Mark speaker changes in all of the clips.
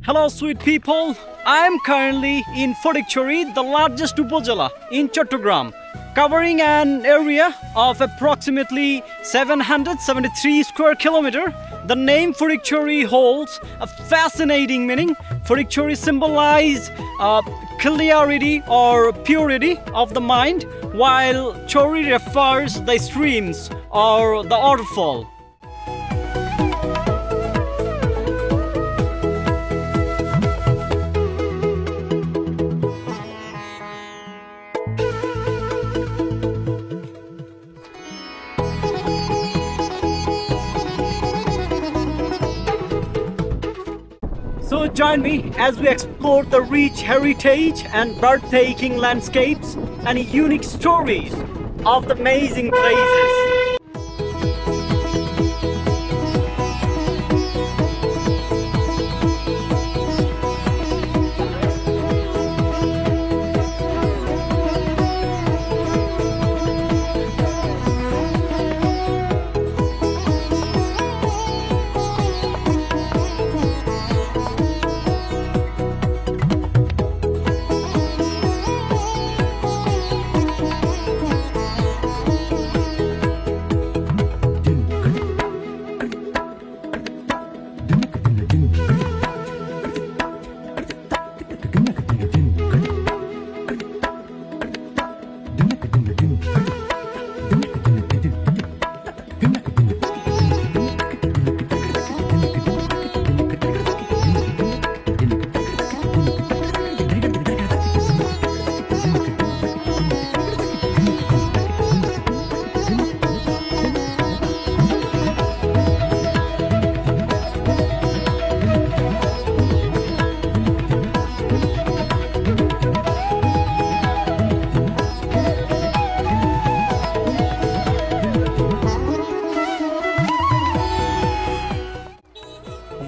Speaker 1: Hello, sweet people. I am currently in Phothickchori, the largest upazila in Chattogram, covering an area of approximately 773 square kilometer. The name Phothickchori holds a fascinating meaning. Phothickchori symbolizes clarity or purity of the mind, while Chori refers the streams or the waterfall. So join me as we explore the rich heritage and breathtaking landscapes and unique stories of the amazing places.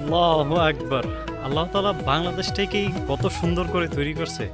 Speaker 1: আল্লাহু আকবার। আল্লাহ তাআলা বাংলাদেশটাকেই কত সুন্দর করে তৈরি করছে।